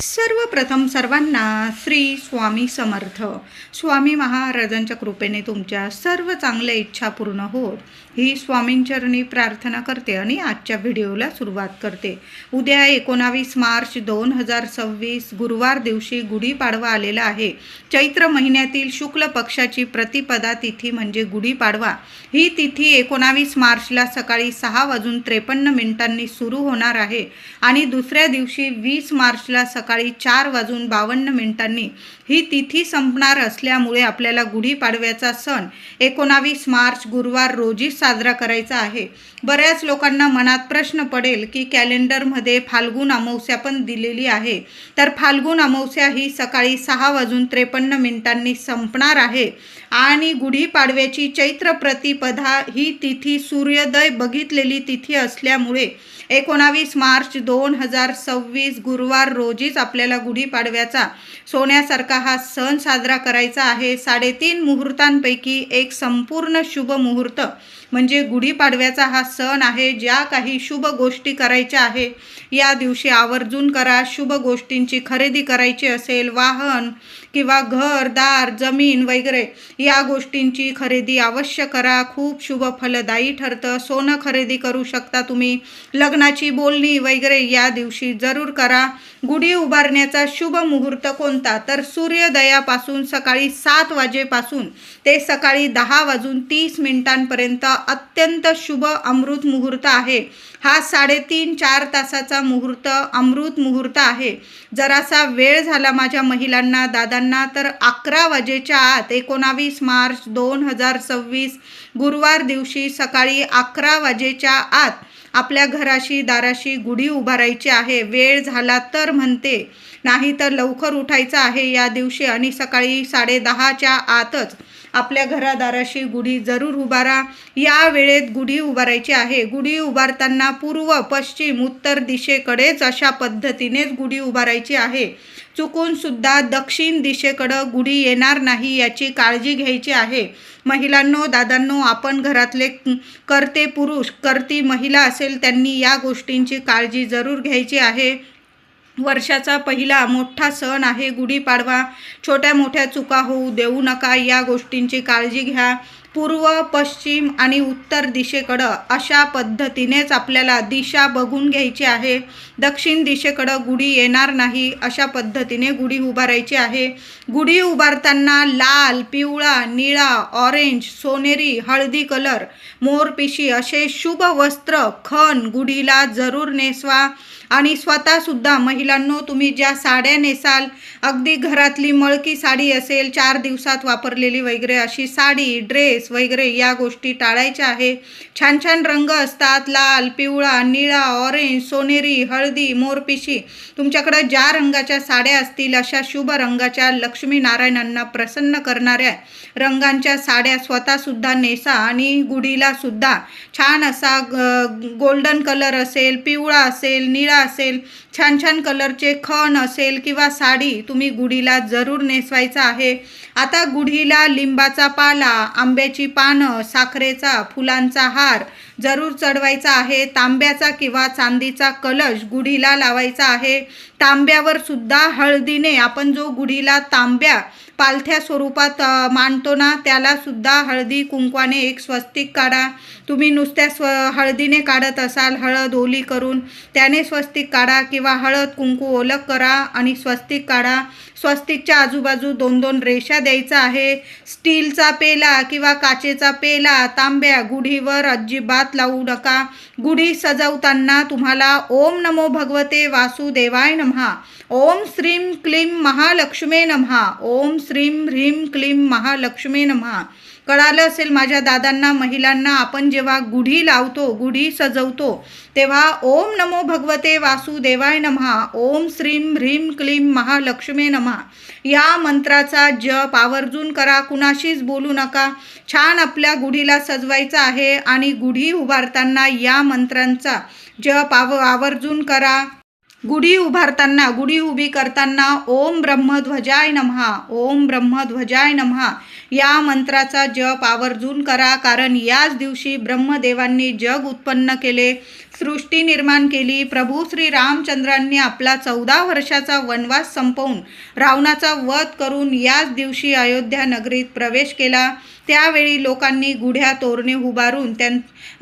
सर्वप्रथम सर्वांना श्री स्वामी समर्थ. स्वामी महाराजांच्या कृपेने तुमच्या सर्व चांगल्या इच्छा पूर्ण होत ही स्वामींचरणी प्रार्थना करते आणि आजच्या व्हिडिओला सुरुवात करते. उद्या 19 मार्च 2026 गुरुवार दिवशी गुढीपाडवा आलेला आहे. चैत्र महिन्यातील शुक्ल पक्षाची प्रतिपदा तिथी म्हणजे गुढीपाडवा. ही तिथी 19 मार्चला सकाळी 6:53 सुरू होणार आहे आणि दुसऱ्या दिवशी 20 मार्चला सकाळी 4:52 ही तिथी संपणार असल्यामुळे आपल्याला गुढीपाडव्याचा सण 19 मार्च गुरुवार रोजी साजरा करायचा आहे. बऱ्याच लोकांना मनात प्रश्न पडेल की कॅलेंडरमध्ये फाल्गुन अमावस्या पण दिलेली आहे, तर फाल्गुन अमावस्या ही सकाळी 6:53 संपणार आहे आणि गुढीपाडव्याची चैत्र प्रतिपदा ही तिथी सूर्योदय बघितलेली तिथी असल्यामुळे 19 मार्च 2026 गुरुवार रोजीच आपल्याला गुढीपाडव्याचा सोन्यासारखा हा सण साजरा करायचा आहे. 3.5 मुहूर्तांपैकी एक संपूर्ण शुभ मुहूर्त म्हणजे गुढीपाडव्याचा हा सण आहे. ज्या काही शुभ गोष्टी करायच्या आहे या दिवशी आवर्जून करा. शुभ गोष्टींची खरेदी करायची असेल, वाहन किंवा घर दार जमीन वगैरे या गोष्टींची खरेदी अवश्य करा. खूप शुभ फलदायी ठरतं. सोनं खरेदी करू शकता तुम्ही. लग्नाची बोलणी वगैरे या दिवशी जरूर करा. गुढी उभारण्याचा शुभ मुहूर्त कोणता, तर सूर्योदयापासून सकाळी 7 वाजेपासून ते सकाळी 10:30 अत्यंत शुभ अमृत मुहूर्त आहे. हा 3.5-4 तासाचा मुहूर्त अमृत मुहूर्त आहे. जरासा वेळ झाला माझ्या महिलांना दादांना तर 11 वाजेच्या आत 19 मार्च 2026 गुरुवार दिवशी सकाळी 11 वाजेच्या आत आपल्या घराशी दाराशी गुढी उभारायची आहे. वेळ झाला तर म्हणते, नाही तर लवकर उठायचं आहे या दिवशी आणि सकाळी 10:30च्या आतच आपल्या घरादाराशी गुढी जरूर उभारा. या वेळेत गुढी उभारायची आहे. गुढी उभारताना पूर्व पश्चिम उत्तर दिशेकडेच अशा पद्धतीनेच गुढी उभारायची आहे. चुकून सुद्धा दक्षिण दिशेकडं गुढी येणार नाही याची काळजी घ्यायची आहे. महिलांनो दादांनो, आपण घरातले करते पुरुष करती महिला असेल त्यांनी या गोष्टींची काळजी जरूर घ्यायची आहे. वर्षाचा पहिला मोठा सण आहे गुढीपाडवा. छोट्या मोठ्या चुका होऊ देऊ नका. या गोष्टींची काळजी घ्या. पूर्व पश्चिम आणि उत्तर दिशेकडं अशा पद्धतीनेच आपल्याला दिशा बघून घ्यायची आहे. दक्षिण दिशेकडं गुढी येणार नाही अशा पद्धतीने गुढी उभारायची आहे. गुढी उभारताना लाल, पिवळा, निळा, ऑरेंज, सोनेरी, हळदी कलर, मोरपिशी असे शुभ वस्त्र खण गुढीला जरूर नेसवा. आणि स्वतःसुद्धा महिलांनो, तुम्ही ज्या साड्या नेसाल, अगदी घरातली मळकी साडी असेल 4 दिवसात वापरलेली वगैरे अशी साडी ड्रेस वगैरे या गोष्टी टाळायच्या आहे. छान छान रंग असतात, लाल, पिवळा, निळा, ऑरेंज, सोनेरी, हळदी, मोरपिशी. तुमच्याकडं ज्या रंगाच्या साड्या असतील अशा शुभ रंगाच्या लक्ष्मीनारायणांना प्रसन्न करणाऱ्या रंगांच्या साड्या स्वतःसुद्धा नेसा आणि गुढीला सुद्धा छान असा गोल्डन कलर असेल, पिवळा असेल, निळा असेल, छान छान कलरचे खण असेल किंवा साडी तुम्ही गुढीला जरूर नेसवायचा आहे. आता गुढीला लिंबाचा पाला, आंब्याची पानं, साखरेचा फुलांचा हार जरूर चढवायचा आहे. तांब्याचा किंवा चांदीचा कलश गुढीला लावायचा आहे. तांब्यावर सुद्धा हळदीने आपण जो गुढीला तांब्या पालथ्या स्वरूपात मांडतो ना, त्याला सुद्धा हळदी कुंकवाने एक स्वस्तिक काढा. तुम्ही नुसत्या हळदीने काढत असाल, हळद ओली करून त्याने स्वस्तिक काढा किंवा हळद कुंकू ओलक करा आणि स्वस्तिक काढा. स्वस्तिकच्या आजूबाजू 2-2 रेषा द्यायचा आहे. स्टीलचा पेला किंवा काचेचा पेला, तांब्या गुढीवर अजिबात लावू नका. गुढी सजवताना तुम्हाला ओम नमो भगवते वासुदेवाय नमः, ओम श्रीं क्लीं महालक्ष्मी नमः, ओम श्रीं ह्रीं क्लीं महालक्ष्मी नमः. कळालं असेल माझ्या दादांना महिलांना, आपण जेव्हा गुढी लावतो, गुढी सजवतो तेव्हा ओम नमो भगवते वासुदेवाय नमः, ओम श्रीं ह्रीं क्लीं महालक्ष्मी नमः या मंत्राचा जप आवर्जून करा. कुणाशीच बोलू नका. छान आपल्या गुढीला सजवायचं आहे आणि गुढी उभारताना या मंत्रांचा जप आवर्जून करा. गुढी उभारताना, गुढी उभी करताना ओम ब्रह्मध्वजाय नमः, ओम ब्रह्मध्वजाय नमः या मंत्राचा जप आवर्जून करा. कारण याच दिवशी ब्रह्मदेवांनी जग उत्पन्न केले. सृष्टी निर्माण केली. प्रभू श्री रामचंद्रांनी आपला 14 वर्षाचा वनवास संपवून रावणाचा वध करून याच दिवशी अयोध्या नगरीत प्रवेश केला. त्यावेळी लोकांनी गुढ्या तोरणे उभारून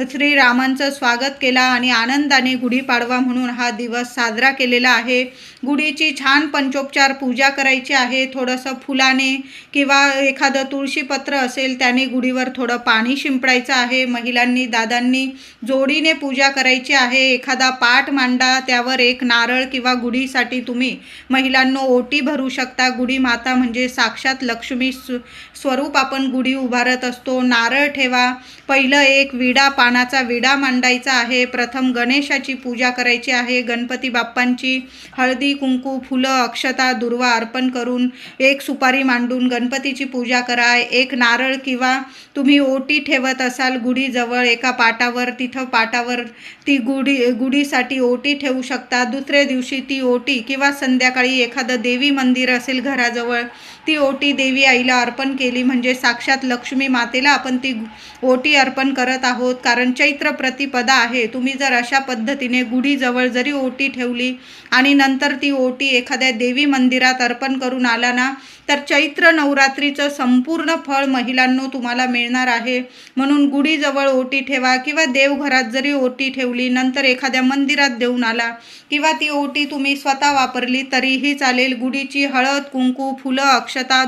श्रीरामांचं स्वागत केला आणि आनंदाने गुढीपाडवा म्हणून हा दिवस साजरा केलेला आहे. गुढीची छान पंचोपचार पूजा करायची आहे. थोडंसं फुलाने किंवा एखादं तुळशीपत्र असेल त्याने गुढीवर थोडं पाणी शिंपडायचं आहे. महिलांनी दादांनी जोडीने पूजा करायची आहे. एखादा पाट मांडा, त्यावर एक नारळ किंवा गुढीसाठी तुम्ही महिलांनो ओटी भरू शकता. गुढी माता म्हणजे साक्षात लक्ष्मी स्वरूप आपण गुढी उभारत असतो. नारळ ठेवा. पहिलं एक पानाचा विडा मांडायचा आहे. प्रथम गणेशाची पूजा करायची आहे. गणपती बाप्पांची हळदी कुंकू फुलं अक्षता दुर्वा अर्पण करून एक सुपारी मांडून गणपतीची पूजा करा. एक नारळ किंवा तुम्ही ओटी ठेवत असाल गुढीजवळ एका पाटावर, तिथं पाटावर ती गुढीसाठी ओटी ठेवू शकता. दुसऱ्या दिवशी ती ओटी किंवा संध्याकाळी एखादं देवी मंदिर असेल घराजवळ, ती ओटी देवी आईला अर्पण केली म्हणजे साक्षात लक्ष्मी मातेला आपण ती ओटी अर्पण करत आहोत. कारण चैत्र प्रतिपदा आहे. तुम्ही जर अशा पद्धतीने गुढीजवळ जरी ओटी ठेवली आणि नंतर ती ओटी एखाद्या देवी मंदिरात अर्पण करून आला ना, तर चैत्र नवरात्रीचं संपूर्ण फळ महिलांनो तुम्हाला मिळणार आहे. म्हणून गुढीजवळ ओटी ठेवा किंवा देवघरात जरी ओटी ठेवली, नंतर एखाद्या मंदिरात देऊन आला किंवा ती ओटी तुम्ही स्वतः वापरली तरीही चालेल. गुढीची हळद कुंकू फुलं अक्षता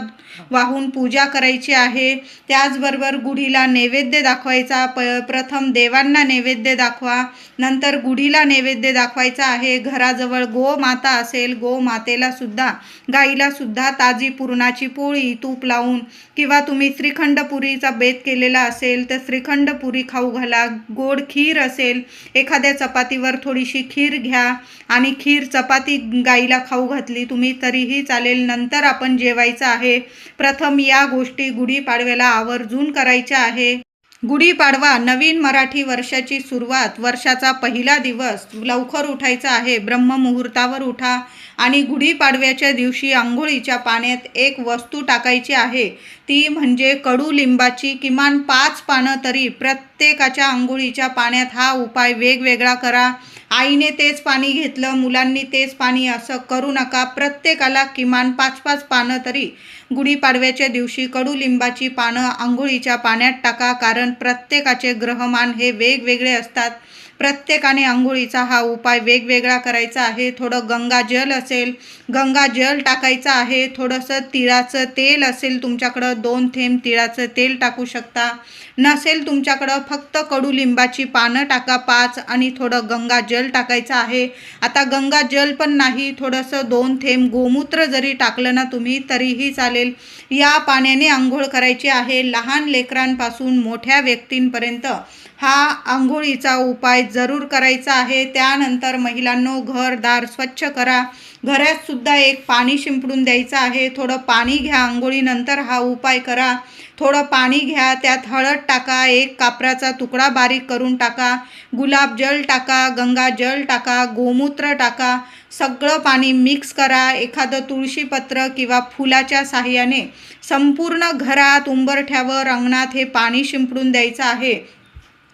वाहून पूजा करायची आहे. त्याचबरोबर गुढीला नैवेद्य दाखवायचा. प्रथम देवांना नैवेद्य दाखवा, नंतर गुढीला नैवेद्य दाखवायचा आहे. घराजवळ गोमाता असेल, गोमातेला सुद्धा गाईला सुद्धा ताजी पुरणाची पोळी तूप लावून किंवा तुम्ही श्रीखंड पुरीचा बेत केलेला असेल तर श्रीखंड पुरी खाऊ घाला. गोड खीर असेल, एखाद्या चपातीवर थोडीशी खीर घ्या आणि खीर चपाती गाईला खाऊ घातली तुम्ही तरीही चालेल. नंतर आपण जेवायचं आहे. प्रथम या गोष्टी गुढीपाडव्याला आवर्जून करायच्या आहे. गुढीपाडवा नवीन मराठी वर्षाची सुरुवात, वर्षाचा पहिला दिवस. लवकर उठायचं आहे. ब्रह्ममुहूर्तावर उठा आणि गुढीपाडव्याच्या दिवशी आंघोळीच्या पाण्यात एक वस्तू टाकायची आहे. ती म्हणजे कडुलिंबाची किमान 5 पानं तरी प्रत्येकाच्या आंघोळीच्या पाण्यात. हा उपाय वेगवेगळा करा. आईने तेच पाणी घेतलं, मुलांनी तेच पाणी, असं करू नका. प्रत्येकाला किमान 5-5 पानं तरी गुढीपाडव्याच्या दिवशी कडुलिंबाची पानं आंघोळीच्या पाण्यात टाका. कारण प्रत्येकाचे ग्रहमान हे वेगवेगळे असतात. प्रत्येकाने आंघोळीचा हा उपाय वेगवेगळा करायचा आहे. थोडं गंगाजल असेल, गंगाजल टाकायचं आहे. थोडंसं तिळाचं तेल असेल तुमच्याकडं, 2 थेंब तिळाचं तेल टाकू शकता. नसेल तुमच्याकडं फक्त कडुलिंबाची पानं टाका 5 आणि थोडं गंगाजल टाकायचं आहे. आता गंगाजल पण नाही, थोडंसं 2 थेंब गोमूत्र जरी टाकलं ना तुम्ही तरीही चालेल. या पाण्याने आंघोळ करायची आहे. लहान लेकरांपासून मोठ्या व्यक्तींपर्यंत हा आंघोळीचा उपाय जरूर करायचा आहे. त्यानंतर महिलांनो घरदार स्वच्छ करा. घरात सुद्धा एक पाणी शिंपडून द्यायचं आहे. थोडं पाणी घ्या, आंघोळीनंतर हा उपाय करा. थोडं पाणी घ्या, त्यात हळद टाका, एक कापराचा तुकडा बारीक करून टाका, गुलाबजल टाका, गंगाजल टाका, गोमूत्र टाका. सगळं पाणी मिक्स करा. एखादं तुळशीपत्र किंवा फुलाच्या साहाय्याने संपूर्ण घरात, उंबरठ्यावर, अंगणात हे पाणी शिंपडून द्यायचं आहे.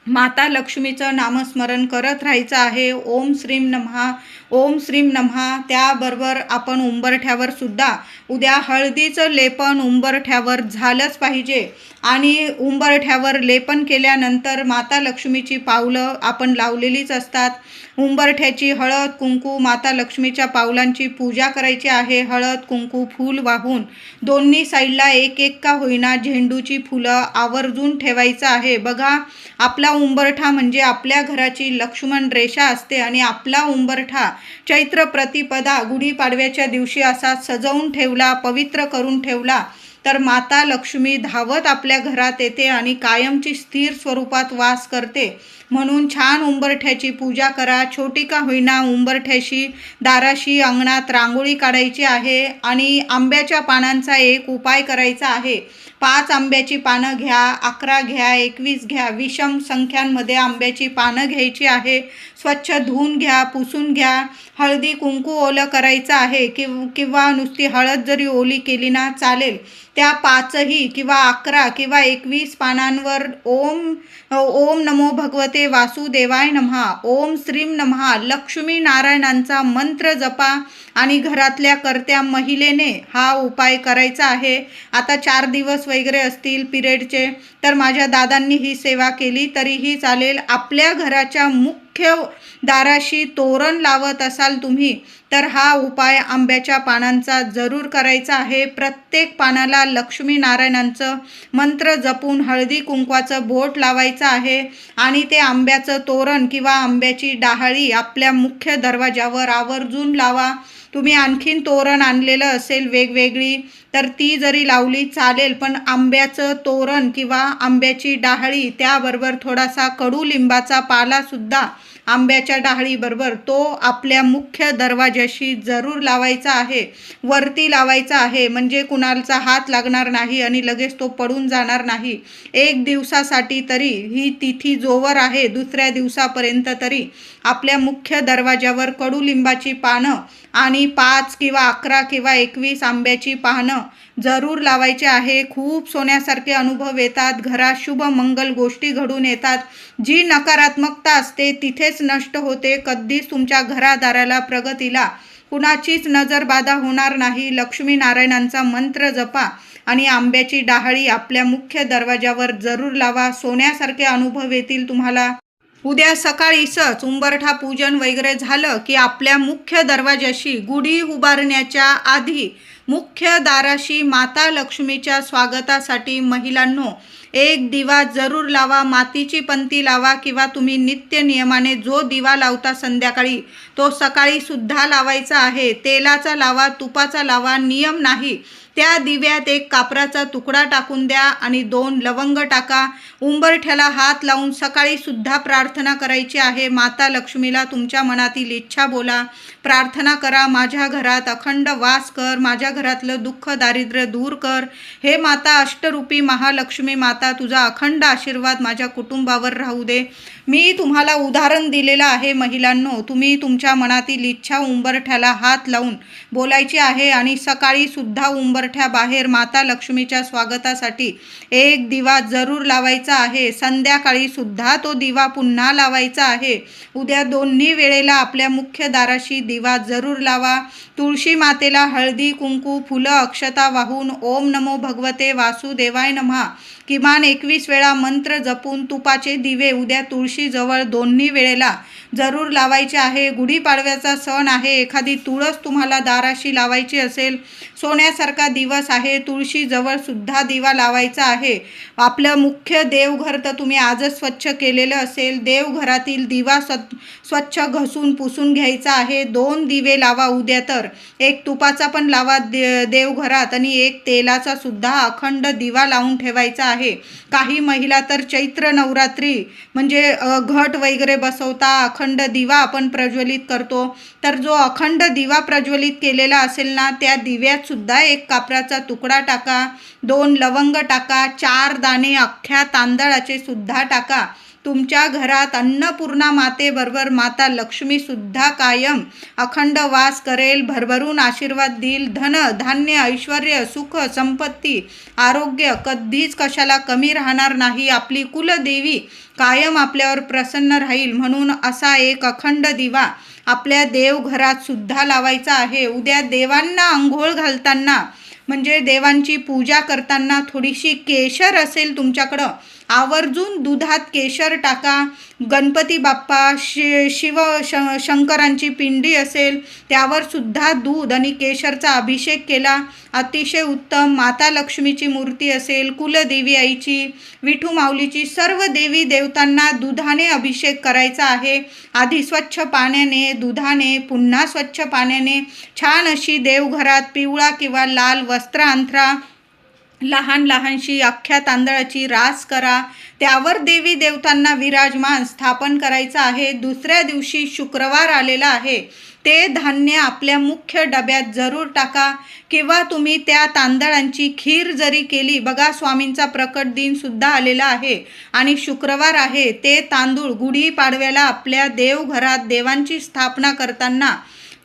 माता लक्ष्मीचं नामस्मरण करत राहायचं आहे. ओम श्रीम नमः, ओम श्रीम नमः. त्याबरोबर आपण उंबरठ्यावर सुद्धा उद्या हळदीचं लेपन उंबरठ्यावर झालंच पाहिजे. आणि उंबरठ्यावर लेपन केल्यानंतर माता लक्ष्मीची पावलं आपण लावलेलीच असतात. उंबरठ्याची हळद कुंकू माता लक्ष्मीच्या पावलांची पूजा करायची आहे. हळद कुंकू फूल वाहून दोन्ही साईडला एक एक का होईना झेंडूची फुलं आवर्जून ठेवायचं आहे. बघा, आपला उंबरठा म्हणजे आपल्या घराची लक्ष्मण रेषा असते आणि आपला उंबरठा चैत्र प्रतिपदा गुढीपाडव्याच्या दिवशी असा सजवून ठेवला, पवित्र करून ठेवला तर माता लक्ष्मी धावत आपल्या घरात येते आणि कायमची स्थिर स्वरूपात वास करते. म्हणून छान उंबरठ्याची पूजा करा. छोटी का होईना उंबरठ्याशी दाराशी अंगणात रांगोळी काढायची आहे. आणि आंब्याच्या पानांचा एक उपाय करायचा आहे. 5 आंब्याची पानं घ्या, 11 घ्या, 21 घ्या, विषम संख्यांमध्ये आंब्याची पानं घ्यायची आहे. स्वच्छ धुवून घ्या, पुसून घ्या. हळदी कुंकू ओलं करायचं आहे किंवा नुसती हळद जरी ओली केली ना चालेल. त्या 5ही किंवा 11 किंवा 21 पानांवर ओम नमो भगवते भगवते वासुदेवाय नमः, ओम श्रीम नमः, लक्ष्मी नारायणांचा मंत्र जपा आणि घरातल्या कर्त्या महिलेने हा उपाय करायचा आहे. आता 4 दिवस वगैरे असतील पिरियडचे, तर माझ्या दादांनी ही सेवा केली तरीही चालेल. आपल्या घराच्या मुख्य दाराशी तोरण लावत असाल तुम्ही, तर हा उपाय आंब्याच्या पानांचा जरूर करायचा आहे. प्रत्येक पानाला लक्ष्मी नारायणांचं मंत्र जपून हळदी कुंकवाचं बोट लावायचं आहे आणि ते आंब्याचं तोरण किंवा आंब्याची डहाळी आपल्या मुख्य दरवाजावर आवर्जून लावा. तुम्ही आणखीन तोरण आणलेलं असेल वेगवेगळी, तर ती जरी लावली चालेल, पण आंब्याचं तोरण किंवा आंब्याची डहाळी त्याबरोबर थोडासा कडुलिंबाचा पालासुद्धा आंब्याच्या डहाळीबरोबर तो आपल्या मुख्य दरवाजाशी जरूर लावायचा आहे. वरती लावायचा आहे, म्हणजे कुणाचा हात लागणार नाही आणि लगेच तो पडून जाणार नाही. 1 दिवसासाठी तरी ही तिथी जोवर आहे, दुसऱ्या दिवसापर्यंत तरी आपल्या मुख्य दरवाजावर कडुलिंबाची पानं आणि 5 किंवा 11 किंवा 21 आंब्याची पानं जरूर लावायचे आहे. खूप सोन्यासारखे अनुभव येतात, घरात शुभ मंगल गोष्टी घडून येतात. जी नकारात्मकता असते तिथेच नष्ट होते. कधीच तुमच्या घरादाराला प्रगतीला कुणाचीच नजरबाधा होणार नाही. लक्ष्मी नारायणांचा मंत्र जपा आणि आंब्याची डहाळी आपल्या मुख्य दरवाजावर जरूर लावा. सोन्यासारखे अनुभव येतील तुम्हाला. उद्या सकाळीच उंबरठा पूजन वगैरे झालं की आपल्या मुख्य दरवाजाशी गुढी उभारण्याच्या आधी मुख्य दाराशी माता लक्ष्मीच्या स्वागतासाठी महिलांनो एक दिवा जरूर लावा. मातीची पंती लावा किंवा तुम्ही नित्य नियमाने जो दिवा लावता संध्याकाळी तो सकाळी सुद्धा लावायचा आहे. तेलाचा लावा, तुपाचा लावा, नियम नाही. त्या दिव्यात 1 कापराचा तुकडा टाकून द्या आणि 2 लवंग टाका. उंबरठ्याला हात लावून सकाळी सुद्धा प्रार्थना करायची आहे. माता लक्ष्मीला तुमच्या मनातील इच्छा बोला, प्रार्थना करा. माझ्या घरात अखंड वास कर, माझ्या घरातलं दुःख दारिद्र्य दूर कर. हे माता अष्टरूपी महालक्ष्मी माता, तुझा अखंड आशीर्वाद माझ्या कुटुंबावर राहू दे. मी तुम्हाला उदाहरण दिलेलं आहे महिलांनो. तुम्ही तुमच्या मनातील इच्छा उंबरठ्याला हात लावून बोलायची आहे आणि सकाळी सुद्धा उंबरठ्याबाहेर माता लक्ष्मीच्या स्वागतासाठी 1 दिवा जरूर लावायचा आहे. संध्याकाळी सुद्धा तो दिवा पुन्हा लावायचा आहे. उद्या दोन्ही वेळेला आपल्या मुख्य दाराशी दिवा जरूर लावा. तुळशी मातेला हळदी कुंकू फुलं अक्षता वाहून ओम नमो भगवते वासुदेवाय नमः किमान 21 वेळा मंत्र जपून तुपाचे दिवे उद्या तुळशीजवळ दोन्ही वेळेला जरूर लावायचे आहे. गुढीपाडव्याचा सण आहे, एखादी तुळस तुम्हाला दाराशी लावायची असेल, सोन्यासारखा दिवस आहे, तुळशीजवळ सुद्धा दिवा लावायचा आहे. आपलं मुख्य देवघर तर तुम्ही आजच स्वच्छ केलेलं असेल. देवघरातील दिवा स्वच्छ घसून पुसून घ्यायचा आहे. 2 दिवे लावा उद्या, तर 1 तुपाचा पण लावा देवघरात आणि 1 तेलाचा सुद्धा अखंड दिवा लावून ठेवायचा आहे. काही महिला तर चैत्र नवरात्री म्हणजे घट वगैरे बसवता, अखंड दिवा आपण प्रज्वलित करतो. तर जो अखंड दिवा प्रज्वलित केलेला असेल ना, त्या दिव्यात सुद्धा 1 कापराचा तुकडा टाका, 2 लवंग टाका, 4 दाणे अख्ख्या तांदळाचे सुद्धा टाका. तुमच्या घरात अन्नपूर्णा मातेबरोबर माता लक्ष्मी सुद्धा कायम अखंड वास करेल, भरभरून आशीर्वाद देईल. धन धान्य ऐश्वर्य सुख संपत्ती आरोग्य कधीच कशाला कमी राहणार नाही. आपली कुलदेवी कायम आपल्यावर प्रसन्न राहील. म्हणून असा 1 अखंड दिवा आपल्या देवघरात सुद्धा लावायचा आहे. उद्या देवांना आंघोळ घालताना म्हणजे देवांची पूजा करताना थोडीशी केशर असेल तुमच्याकडं, आवर्जून दुधात केशर टाका. गणपती बाप्पा शंकरांची पिंडी असेल त्यावर सुद्धा दूध आणि केशरचा अभिषेक केला, अतिशय उत्तम. माता लक्ष्मीची मूर्ती असेल, कुलदेवी आईची, विठू माऊलीची, सर्व देवी देवतांना दुधाने अभिषेक करायचा आहे. आधी स्वच्छ पाण्याने, दुधाने, पुन्हा स्वच्छ पाण्याने छान अशी देवघरात पिवळा किंवा लाल वस्त्र अंथरा. लहान लहानशी अख्ख्या तांदळाची रास करा. त्यावर देवी देवतांना विराजमान स्थापन करायचं आहे. दुसऱ्या दिवशी शुक्रवार आलेला आहे, ते धान्य आपल्या मुख्य डब्यात जरूर टाका किंवा तुम्ही त्या तांदळांची खीर जरी केली. बघा, स्वामींचा प्रकट दिन सुद्धा आलेला आहे आणि शुक्रवार आहे. ते तांदूळ गुढी पाडव्याला आपल्या देवघरात देवांची स्थापना करताना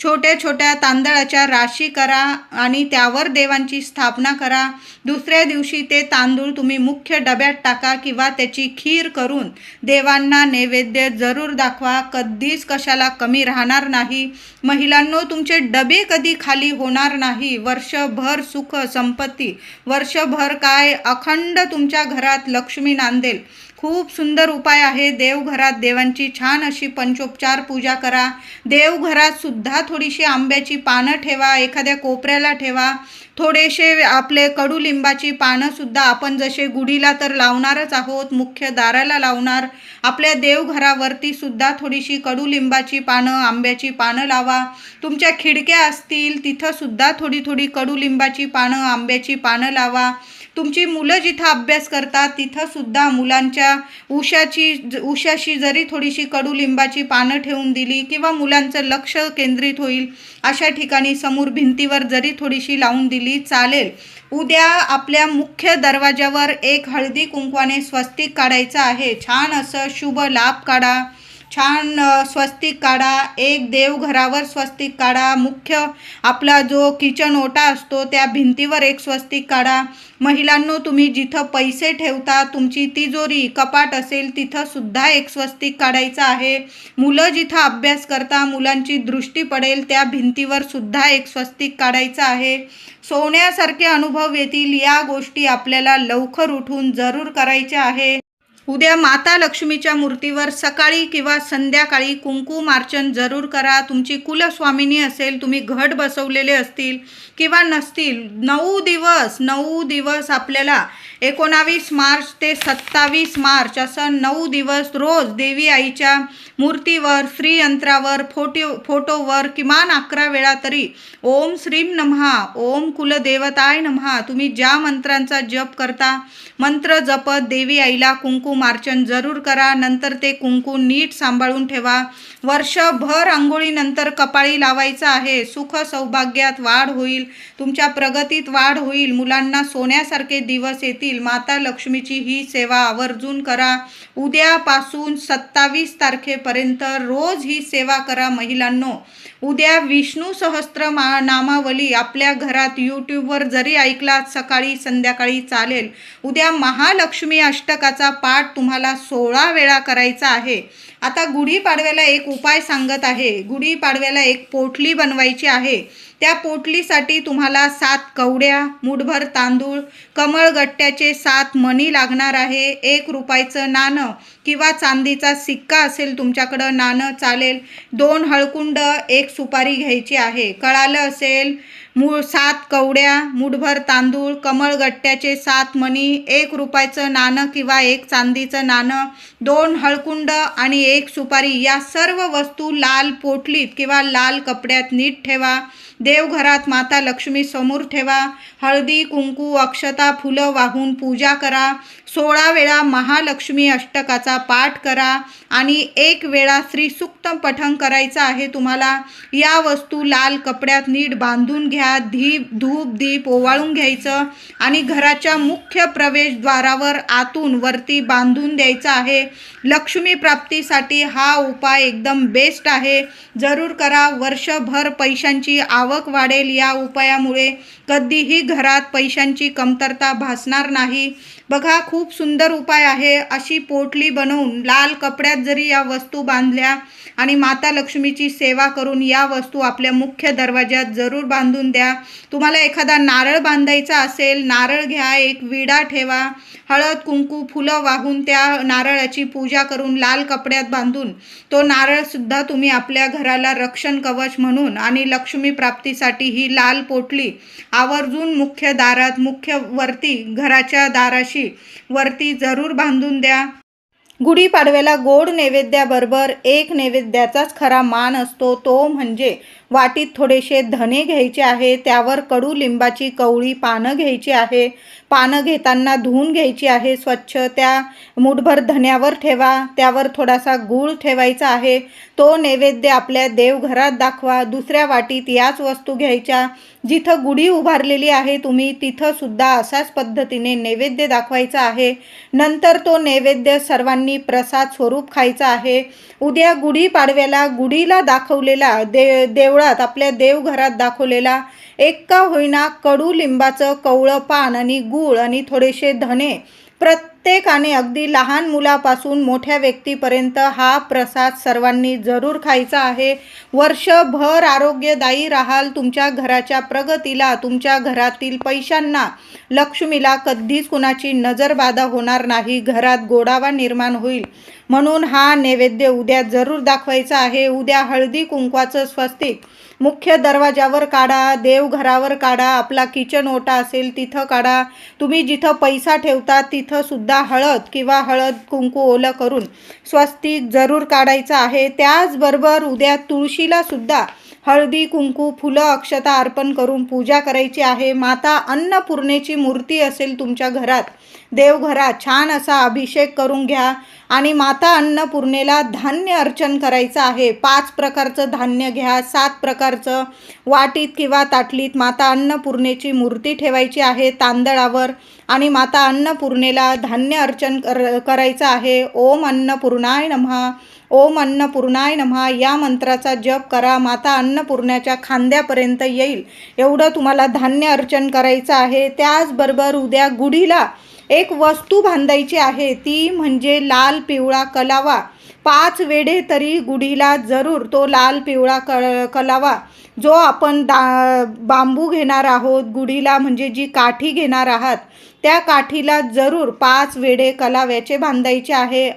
छोट्या छोट्या तांदळाच्या राशी करा आणि त्यावर देवांची स्थापना करा. दुसऱ्या दिवशी ते तांदूळ तुम्ही मुख्य डब्यात टाका किंवा त्याची खीर करून देवांना नैवेद्य जरूर दाखवा. कधीच कशाला कमी राहणार नाही. महिलांनो, तुमचे डबे कधी खाली होणार नाही. वर्षभर सुख संपत्ती, वर्षभर काय अखंड तुमच्या घरात लक्ष्मी नांदेल. खूप सुंदर उपाय आहे. देवघरात देवांची छान अशी पंचोपचार पूजा करा. देवघरात सुद्धा थोडीशी आंब्याची पानं ठेवा, एखाद्या कोपऱ्याला ठेवा. थोडेसे आपले कडुलिंबाची पानं सुद्धा आपण जसे गुढीला तर लावणारच आहोत, मुख्य दाराला लावणार, आपल्या देवघरावरती सुद्धा थोडीशी कडुलिंबाची पानं, आंब्याची पानं लावा. तुमच्या खिडक्या असतील तिथं सुद्धा थोडी थोडी कडुलिंबाची पानं, आंब्याची पानं लावा. तुमची मुलं जिथं अभ्यास करतात तिथं सुद्धा मुलांच्या उशाशी जरी थोडीशी कडुलिंबाची पानं ठेवून दिली किंवा मुलांचं लक्ष केंद्रित होईल अशा ठिकाणी समोर भिंतीवर जरी थोडीशी लावून दिली चालेल. उद्या आपल्या मुख्य दरवाजावर एक हळदी कुंकवाने स्वस्तिक काढायचं आहे. छान असं शुभ लाभ काढा, छान स्वस्तिक काढा. एक देवघरावर स्वस्तिक काढा. मुख्य आपला जो किचन ओटा असतो त्या भिंतीवर एक स्वस्तिक काढा. महिलांनो, तुम्ही जिथं पैसे ठेवता, तुमची तिजोरी कपाट असेल तिथं सुद्धा एक स्वस्तिक काढायचं आहे. मुलं जिथं अभ्यास करता, मुलांची दृष्टी पडेल त्या भिंतीवर सुद्धा एक स्वस्तिक काढायचं आहे. सोन्यासारखे अनुभव येतील. या गोष्टी आपल्याला लवकर उठून जरूर करायच्या आहे. उद्या माता लक्ष्मीच्या मूर्तीवर सकाळी किंवा संध्याकाळी कुंकुमार्चन जरूर करा. तुमची कुलस्वामिनी असेल, तुम्ही घट बसवलेले असतील किंवा नसतील, 9 दिवस आपल्याला 19 मार्च ते 27 मार्च असं 9 दिवस रोज देवी आईच्या मूर्तीवर, श्रीयंत्रावर, फोटोवर किमान 11 वेळा तरी ओम श्रीम नमः, ओम कुलदेवताय नमः, तुम्ही ज्या मंत्रांचा जप करता मंत्र जपत देवी आईला कुंकुमार्चन जरूर करा. नंतर ते कुंकू नीट सांभाळून ठेवा. वर्षभर आंघोळीनंतर कपाळी लावायचं आहे. सुख सौभाग्यात वाढ होईल, तुमच्या प्रगतीत वाढ होईल, मुलांना सोन्यासारखे दिवस येतील. माता लक्ष्मीची ही सेवा आवर्जून करा. उद्यापासून 27 तारखेपर्यंत रोज ही सेवा करा. महिलांनो, उद्या विष्णू सहस्त्र नामावली आपल्या घरात यूट्यूबवर जरी ऐकलात सकाळी संध्याकाळी चालेल. उद्या महालक्ष्मी अष्टकाचा पाठ तुम्हाला 16 वेळा करायचा आहे. आता गुढीपाडव्याला एक उपाय सांगत आहे. गुढीपाडव्याला एक पोटली बनवायची आहे. त्या पोटलीसाठी तुम्हाला 7 कवड्या, मूठभर तांदूळ, कमळगट्ट्याचे 7 मणी लागणार आहे. 1 रुपयाचं नाणं किंवा चांदीचा सिक्का असेल तुमच्याकडं नाणं चालेल. 2 हळकुंड, 1 सुपारी घ्यायची आहे. कळालं असेल. 7 कवड्या, मूठभर तांदूळ, कमळगट्ट्याचे 7 मणी, 1 रुपयाचं नाणं किंवा 1 चांदीचं नाणं, 2 हळकुंड आणि 1 सुपारी, या सर्व वस्तू लाल पोटलीत किंवा लाल कपड्यात नीट ठेवा. देवघरात माता लक्ष्मी समोर ठेवा. हळदी कुंकू अक्षता फुलं वाहून पूजा करा. 16 वेळा महालक्ष्मी अष्टकाचा पाठ करा आणि 1 वेळा श्रीसूक्त पठण करायचं आहे तुम्हाला. या वस्तू लाल कपड्यात नीट बांधून घ्या. धूप दीप ओवाळून घ्यायचं आणि घराच्या मुख्य प्रवेशद्वारावर आतून वरती बांधून द्यायचं आहे. लक्ष्मी प्राप्तीसाठी हा उपाय एकदम बेस्ट आहे. जरूर करा. वर्षभर पैशांची आवक वाढेल. या उपायामुळे कधीही घरात पैशांची कमतरता भासणार नाही. बघा, खूप सुंदर उपाय आहे. अशी पोटली बनवून लाल कपड्यात जरी या वस्तू बांधल्या आणि माता लक्ष्मीची सेवा करून या वस्तू आपल्या मुख्य दरवाज्यात जरूर बांधून द्या. तुम्हाला एखादा नारळ बांधायचा असेल, नारळ घ्या, एक विडा ठेवा, हळद कुंकू फुलं वाहून त्या नारळाची पूजा करून लाल कपड्यात बांधून तो नारळसुद्धा तुम्ही आपल्या घराला रक्षण कवच म्हणून आणि लक्ष्मी प्राप्तीसाठी ही लाल पोटली आवर्जून मुख्य दारात, मुख्य वरती घराच्या दाराशी वरती जरूर बांधून द्या. गुढीपाडव्याला गोड नैवेद्याबरोबर एक नैवेद्याचाच खरा मान असतो. तो म्हणजे वाटीत थोडेसे धणे घ्यायचे आहे. त्यावर कडुलिंबाची कवळी पानं घ्यायची आहे. पानं घेताना धुवून घ्यायची आहे स्वच्छ. त्या मूठभर धण्यावर ठेवा. त्यावर थोडासा गूळ ठेवायचा आहे. तो नैवेद्य आपल्या देवघरात दाखवा. दुसऱ्या वाटीत याच वस्तू घ्यायच्या. जिथं गुढी उभारलेली आहे तुम्ही तिथं सुद्धा अशाच पद्धतीने नैवेद्य दाखवायचा आहे. नंतर तो नैवेद्य सर्वांनी प्रसाद स्वरूप खायचा आहे. उद्या गुढीपाडव्याला गुढीला दाखवलेला देवळात देवळात आपल्या देवघरात दाखवलेला एक का होईना कडुलिंबाचं कवळं पान आणि गूळ आणि थोडेसे धने प्रत्येकाने अगदी लहान मुलापासून मोठ्या व्यक्तीपर्यंत हा प्रसाद सर्वांनी जरूर खायचा आहे. वर्षभर आरोग्यदायी राहाल. तुमच्या घराच्या प्रगतीला, तुमच्या घरातील पैशांना, लक्ष्मीला कधीच कुणाची नजरबाधा होणार नाही. घरात गोडावा निर्माण होईल. म्हणून हा नैवेद्य उद्या जरूर दाखवायचा आहे. उद्या हळदी कुंकवाचं स्वस्तिक मुख्य दरवाजावर काढा, देवघरावर काढा, आपला किचन ओटा असेल तिथं काढा, तुम्ही जिथं पैसा ठेवता तिथं सुद्धा हळद किंवा हळद कुंकू ओलं करून स्वस्तिक जरूर काढायचं आहे. त्याचबरोबर उद्या तुळशीला सुद्धा हळदी कुंकू फुलं अक्षता अर्पण करून पूजा करायची आहे. माता अन्नपूर्णेची मूर्ती असेल तुमच्या घरात, देवघरात छान असा अभिषेक करून घ्या आणि माता अन्नपूर्णेला धान्य अर्चन करायचं आहे. 5 प्रकारचं धान्य घ्या, 7 प्रकारचं वाटीत किंवा ताटलीत माता अन्नपूर्णेची मूर्ती ठेवायची आहे तांदळावर आणि माता अन्नपूर्णेला धान्य अर्चन करायचं आहे. ओम अन्नपूर्णाय नमः, ओम अन्नपूर्णाय नमः या मंत्राचा जप करा. माता अन्नपूर्णाच्या खांद्यापर्यंत येईल एवढं तुम्हाला धान्य अर्चन करायचं आहे. त्याचबरोबर उद्या गुढीला एक वस्तू बांधायची आहे, ती म्हणजे लाल पिवळा कलावा. 5 वेढे तरी गुढीला जरूर तो लाल पिवळा कलावा जो आपण बांबू घेणार आहोत गुढीला, म्हणजे जी काठी घेणार आहात त्या काठीला जरूर 5 वेढे कलाव्याचे बांधायचे आहे.